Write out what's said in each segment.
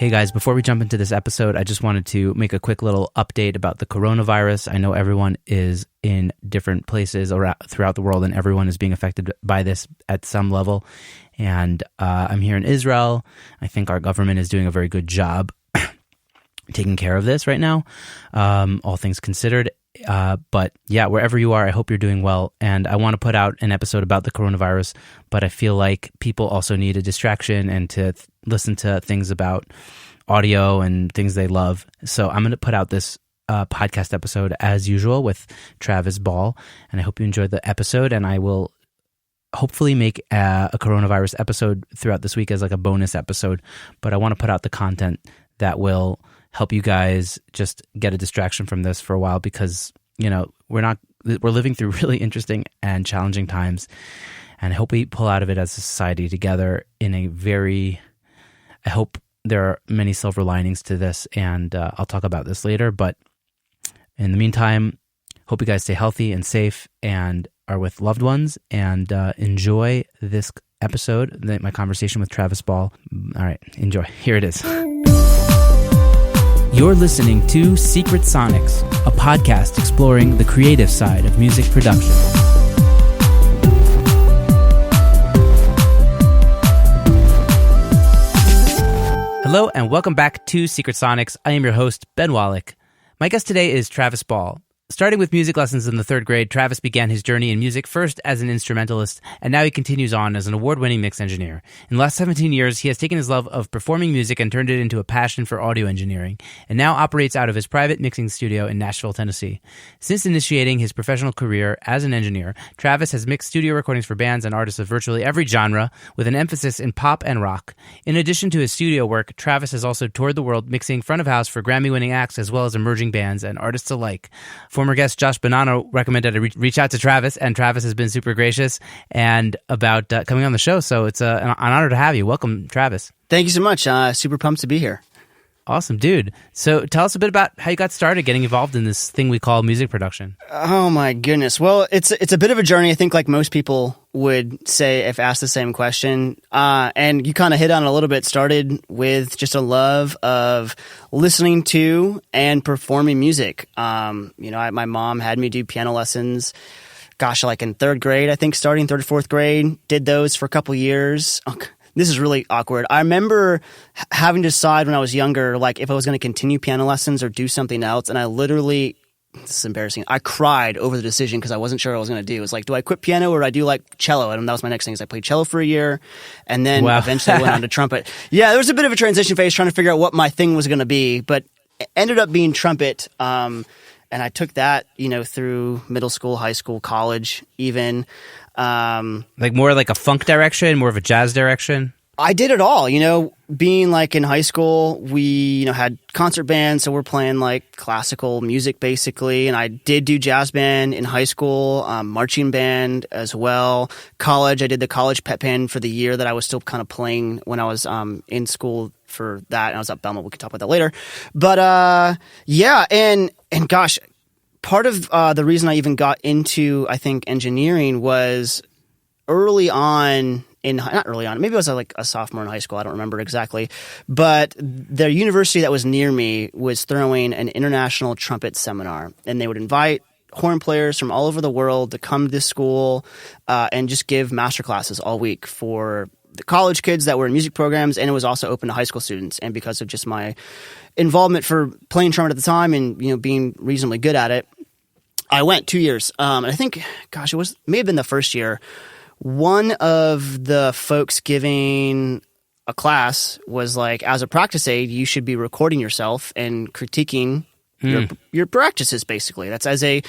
Hey guys, before we jump into this episode, I just wanted to make a quick little update about the coronavirus. I know everyone is in different places throughout the world and everyone is being affected by this at some level. And I'm here in Israel. I think our government is doing a very good job taking care of this right now, all things considered. But yeah, wherever you are, I hope you're doing well. And I want to put out an episode about the coronavirus, but I feel like people also need a distraction and to listen to things about audio and things they love. So I'm going to put out this podcast episode as usual with Travis Ball. And I hope you enjoyed the episode. And I will hopefully make a coronavirus episode throughout this week as like a bonus episode. But I want to put out the content that will help you guys just get a distraction from this for a while, because, you know, we're living through really interesting and challenging times. And I hope we pull out of it as a society together I hope there are many silver linings to this, and I'll talk about this later. But in the meantime, hope you guys stay healthy and safe and are with loved ones, and enjoy this episode, my conversation with Travis Ball. All right, enjoy. Here it is. You're listening to Secret Sonics, a podcast exploring the creative side of music production. Hello and welcome back to Secret Sonics. I am your host, Ben Wallach. My guest today is Travis Ball. Starting with music lessons in the third grade, Travis began his journey in music first as an instrumentalist, and now he continues on as an award-winning mix engineer. In the last 17 years, he has taken his love of performing music and turned it into a passion for audio engineering, and now operates out of his private mixing studio in Nashville, Tennessee. Since initiating his professional career as an engineer, Travis has mixed studio recordings for bands and artists of virtually every genre, with an emphasis in pop and rock. In addition to his studio work, Travis has also toured the world mixing front of house for Grammy-winning acts as well as emerging bands and artists alike. Former guest Josh Bonanno recommended I reach out to Travis, and Travis has been super gracious and about coming on the show. So it's an honor to have you. Welcome, Travis. Thank you so much. Super pumped to be here. Awesome, dude. So tell us a bit about how you got started getting involved in this thing we call music production. Oh my goodness. Well, it's a bit of a journey, I think, like most people would say if asked the same question. And you kind of hit on it a little bit. Started with just a love of listening to and performing music. My mom had me do piano lessons. Gosh, like in third grade, I think, starting third or fourth grade. Did those for a couple years. This is really awkward. I remember having to decide when I was younger, like if I was going to continue piano lessons or do something else. And I literally, this is embarrassing, I cried over the decision because I wasn't sure what I was going to do. It was like, do I quit piano or do I do like cello? And that was my next thing. Is I played cello for a year and then eventually I went on to trumpet. Yeah, there was a bit of a transition phase trying to figure out what my thing was going to be, but it ended up being trumpet. And I took that, through middle school, high school, college, even. Like more like a funk direction, more of a jazz direction? I did it all, being like in high school, we, had concert bands. So we're playing like classical music basically. And I did do jazz band in high school, marching band as well. College, I did the college pep band for the year that I was still kind of playing when I was in school for that. And I was at Belmont. We can talk about that later. But yeah, and gosh, part of the reason I even got into, I think, engineering was early on not early on, maybe I was like a sophomore in high school, I don't remember exactly, but the university that was near me was throwing an international trumpet seminar, and they would invite horn players from all over the world to come to this school and just give master classes all week for the college kids that were in music programs, and it was also open to high school students. And because of just my involvement for playing trumpet at the time and being reasonably good at it, I went 2 years. And I think, gosh, may have been the first year. One of the folks giving a class was like, as a practice aid, you should be recording yourself and critiquing your practices. Basically, that's as a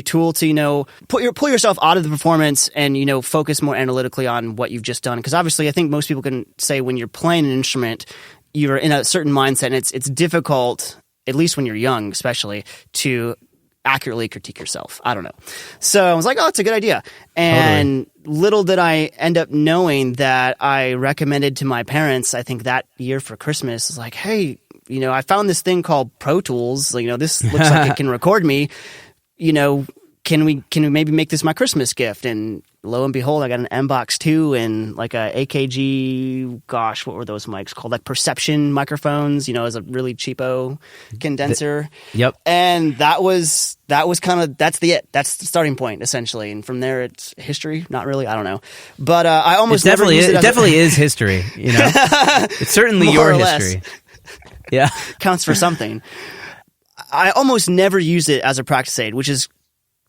tool to pull yourself out of the performance and focus more analytically on what you've just done. Because obviously, I think most people can say when you're playing an instrument, you're in a certain mindset, and it's difficult, at least when you're young, especially, to accurately critique yourself. I don't know. So I was like, oh, it's a good idea. And little did I end up knowing that I recommended to my parents, I think that year for Christmas, was like, hey, I found this thing called Pro Tools. This looks like it can record me. Can can we maybe make this my Christmas gift? And lo and behold, I got an M-Box 2 and like a AKG, gosh, what were those mics called? Like Perception microphones, as a really cheapo condenser. Yep. And that was kind of, that's the starting point, essentially. And from there, it's history. Not really. I don't know. But I almost it definitely is history, It's certainly your history. Yeah. Counts for something. I almost never use it as a practice aid, which is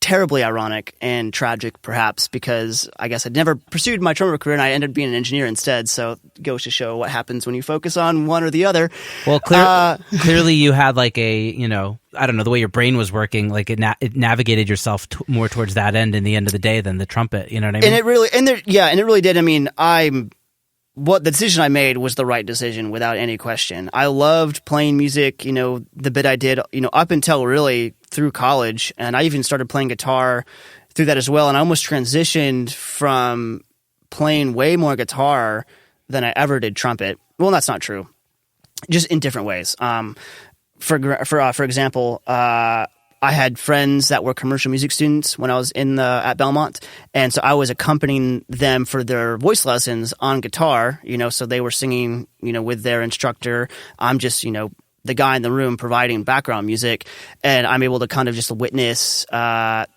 terribly ironic and tragic, perhaps, because I guess I'd never pursued my drummer career and I ended up being an engineer instead. So it goes to show what happens when you focus on one or the other. Well, clearly you had like I don't know, the way your brain was working, like it navigated yourself more towards that end in the end of the day than the trumpet. You know what I mean? And it really did. I mean, the decision I made was the right decision without any question. I loved playing music, the bit I did, up until really through college. And I even started playing guitar through that as well. And I almost transitioned from playing way more guitar than I ever did trumpet. Well, that's not true. Just in different ways. For example, I had friends that were commercial music students when I was at Belmont, and so I was accompanying them for their voice lessons on guitar. So they were singing, with their instructor. I'm just, the guy in the room providing background music, and I'm able to kind of just witness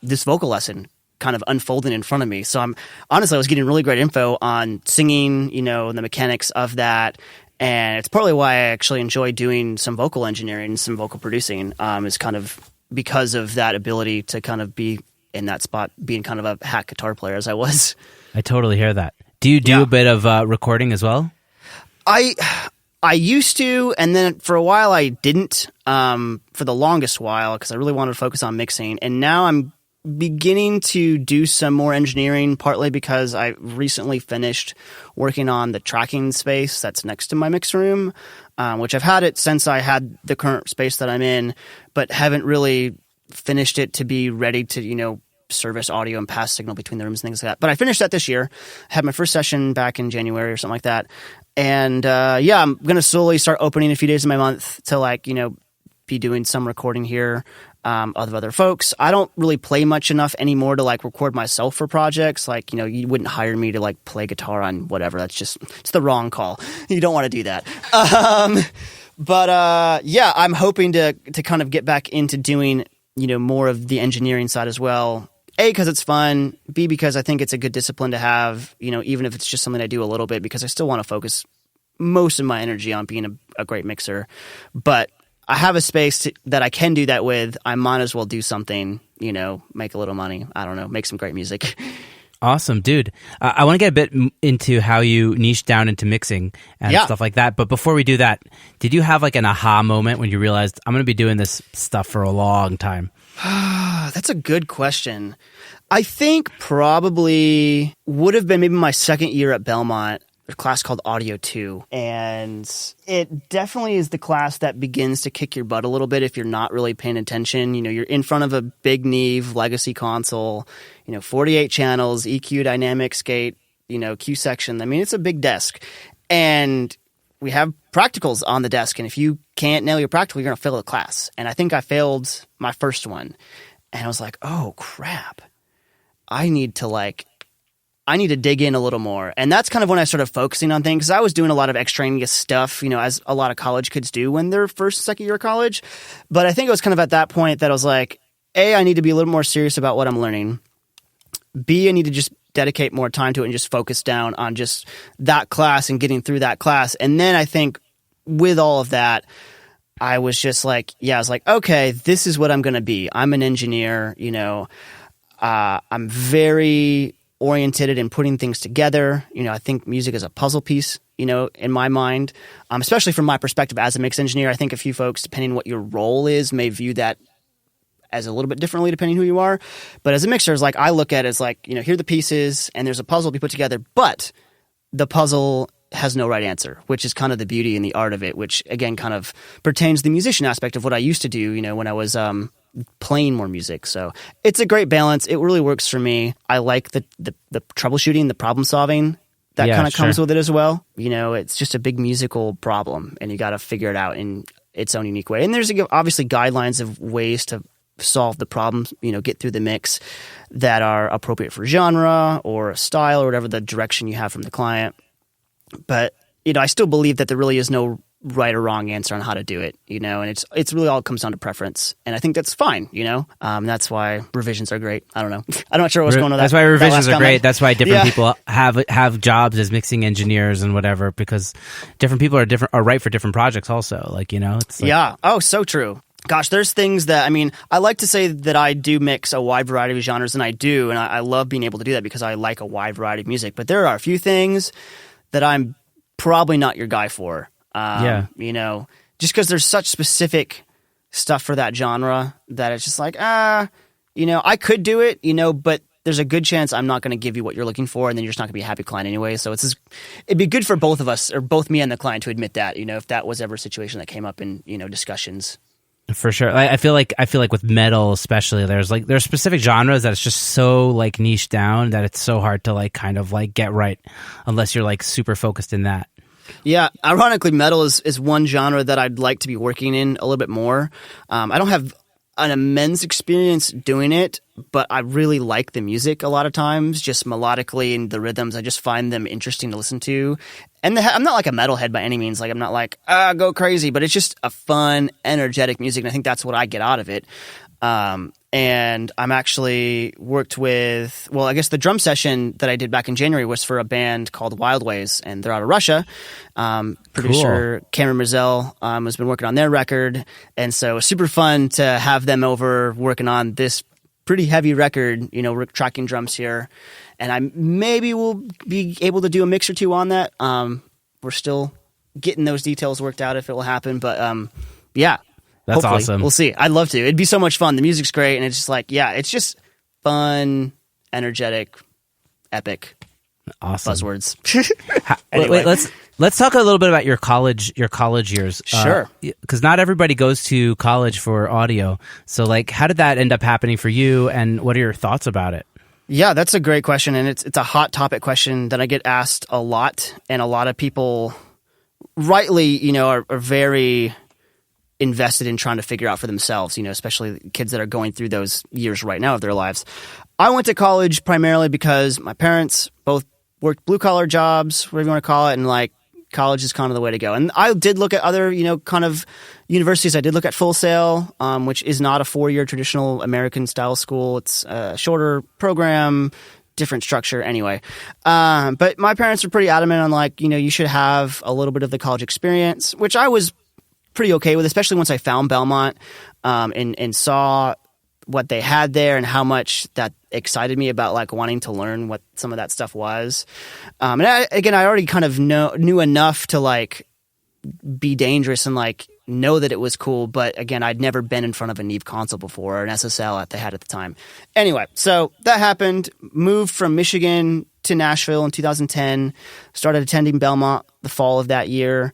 this vocal lesson kind of unfolding in front of me. So I was getting really great info on singing, the mechanics of that. And it's partly why I actually enjoy doing some vocal engineering and some vocal producing, is kind of because of that ability to kind of be in that spot, being kind of a hack guitar player as I was. I totally hear that. Do you do a bit of recording as well? I used to, and then for a while I didn't, for the longest while, because I really wanted to focus on mixing. And now I'm beginning to do some more engineering, partly because I recently finished working on the tracking space that's next to my mix room, which I've had it since I had the current space that I'm in, but haven't really finished it to be ready to, service audio and pass signal between the rooms and things like that. But I finished that this year. I had my first session back in January or something like that. And I'm going to slowly start opening a few days of my month to be doing some recording here of other folks. I don't really play much enough anymore to record myself for projects. You wouldn't hire me to play guitar on whatever. It's the wrong call. You don't want to do that. But I'm hoping to kind of get back into doing, more of the engineering side as well. A, because it's fun. B, because I think it's a good discipline to have, even if it's just something I do a little bit, because I still want to focus most of my energy on being a great mixer. But I have a space that I can do that with. I might as well do something, make a little money. I don't know, make some great music. Awesome, dude. I want to get a bit into how you niche down into mixing and stuff like that. But before we do that, did you have an aha moment when you realized, I'm going to be doing this stuff for a long time? That's a good question. I think probably would have been maybe my second year at Belmont, a class called Audio 2. And it definitely is the class that begins to kick your butt a little bit if you're not really paying attention. You're in front of a big Neve legacy console, 48 channels, EQ, dynamics, gate, Q section. I mean, it's a big desk. And we have practicals on the desk. And if you can't nail your practical, you're going to fail the class. And I think I failed my first one. And I was like, oh, crap. I need to dig in a little more. And that's kind of when I started focusing on things. I was doing a lot of extraneous stuff, as a lot of college kids do when they're second year of college. But I think it was kind of at that point that I was like, A, I need to be a little more serious about what I'm learning. B, I need to just dedicate more time to it and just focus down on just that class and getting through that class. And then I think with all of that, I was just okay, this is what I'm going to be. I'm an engineer, I'm very oriented in putting things together. I think music is a puzzle piece, in my mind, especially from my perspective as a mix engineer. I think a few folks, depending on what your role is, may view that as a little bit differently depending who you are. But as a mixer, I look at it as here are the pieces and there's a puzzle to be put together, but the puzzle has no right answer, which is kind of the beauty and the art of it, which again kind of pertains to the musician aspect of what I used to do, when I was playing more music. So it's a great balance. It really works for me. I like the troubleshooting, the problem solving that kind of comes with it as well. It's just a big musical problem and you got to figure it out in its own unique way. And there's obviously guidelines of ways to solve the problems, get through the mix that are appropriate for genre or style or whatever the direction you have from the client. But, I still believe that there really is no right or wrong answer on how to do it, and it's really all comes down to preference. And I think that's fine, that's why revisions are great. I don't know. I'm not sure what's going on. That's why revisions are great. That's why different Yeah. people have jobs as mixing engineers and whatever, because different people are right for different projects also. It's like, Yeah. Oh, so true. Gosh, there's things that, I like to say that I do mix a wide variety of genres, and I do, and I love being able to do that because I like a wide variety of music. But there are a few things that I'm probably not your guy for. Just because there's such specific stuff for that genre that it's just like, I could do it, but there's a good chance I'm not going to give you what you're looking for, and then you're just not going to be a happy client anyway. So it'd be good for both of us, or both me and the client, to admit that, if that was ever a situation that came up in, discussions. For sure. I feel like with metal especially, there's specific genres that it's just so niched down that it's so hard to kind of get right unless you're super focused in that. Yeah, ironically, metal is one genre that I'd like to be working in a little bit more. I don't have an immense experience doing it, but I really like the music a lot of times, just melodically, and the rhythms. I just find them interesting to listen to. And I'm not like a metalhead by any means. I'm not like, go crazy, but it's just a fun, energetic music, and I think that's what I get out of it. And I'm actually worked with, I guess the drum session that I did back in January was for a band called Wild Ways, and they're out of Russia. Producer Cameron Mazel has been working on their record, and so it was super fun to have them over working on this pretty heavy record. We're tracking drums here, and I maybe will be able to do a mix or two on that. We're still getting those details worked out if it will happen, but yeah. That's hopefully. awesome. We'll see. I'd love to. It'd be so much fun. The music's great, and it's just it's just fun, energetic, epic. Awesome. Buzzwords. Wait, let's talk a little bit about your college years. Sure. Because not everybody goes to college for audio. So how did that end up happening for you, and what are your thoughts about it? Yeah, that's a great question, and it's a hot topic question that I get asked a lot, and a lot of people rightly, are very invested in trying to figure out for themselves, especially kids that are going through those years right now of their lives. I went to college primarily because my parents both worked blue-collar jobs, whatever you want to call it, and college is kind of the way to go. And I did look at other, kind of universities. I did look at Full Sail, which is not a 4-year traditional American-style school. It's a shorter program, different structure anyway. But my parents were pretty adamant on you should have a little bit of the college experience, which I was pretty okay with, especially once I found Belmont and saw what they had there and how much that excited me about wanting to learn what some of that stuff was. And I already kind of knew enough to be dangerous and know that it was cool. But again, I'd never been in front of a Neve console before, or an SSL that they had at the time. Anyway, so that happened. Moved from Michigan to Nashville in 2010. Started attending Belmont the fall of that year.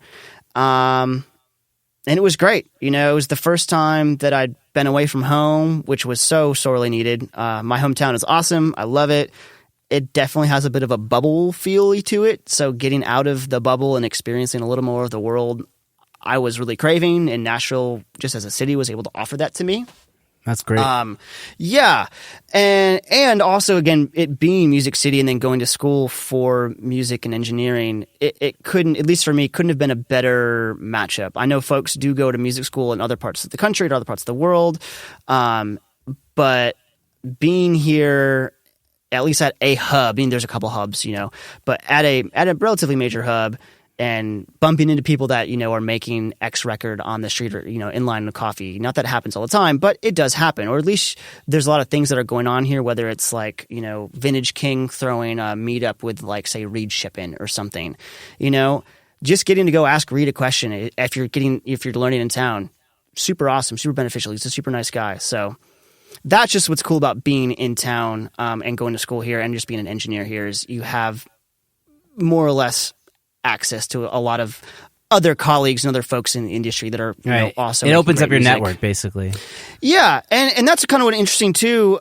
And it was great. It was the first time that I'd been away from home, which was so sorely needed. My hometown is awesome. I love it. It definitely has a bit of a bubble feel to it. So getting out of the bubble and experiencing a little more of the world, I was really craving. And Nashville, just as a city, was able to offer that to me. That's great. Yeah. And also, again, it being Music City and then going to school for music and engineering, it couldn't, at least for me, couldn't have been a better matchup. I know folks do go to music school in other parts of the country, to other parts of the world. But being here, at least at a hub, there's a couple hubs, but at a relatively major hub, and bumping into people that, are making X record on the street or, in line with coffee. Not that it happens all the time, but it does happen. Or at least there's a lot of things that are going on here, whether it's Vintage King throwing a meetup with say Reed Shippin or something, just getting to go ask Reed a question if you're learning in town. Super awesome, super beneficial. He's a super nice guy. So that's just what's cool about being in town and going to school here and just being an engineer here is you have more or less access to a lot of other colleagues and other folks in the industry that are also. It opens up your music. network, basically. Yeah, and that's kind of what interesting too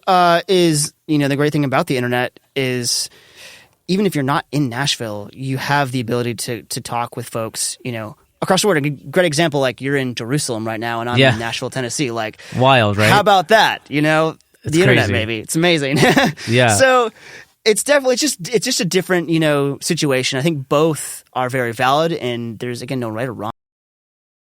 is the great thing about the internet is even if you're not in Nashville, you have the ability to talk with folks across the world. A great example, like you're in Jerusalem right now, and I'm in Nashville, Tennessee. Like, wild, right? How about that? You know, it's the internet, crazy. maybe it's amazing. Yeah. So it's definitely it's just a different situation. I think both are very valid, and there's again no right or wrong.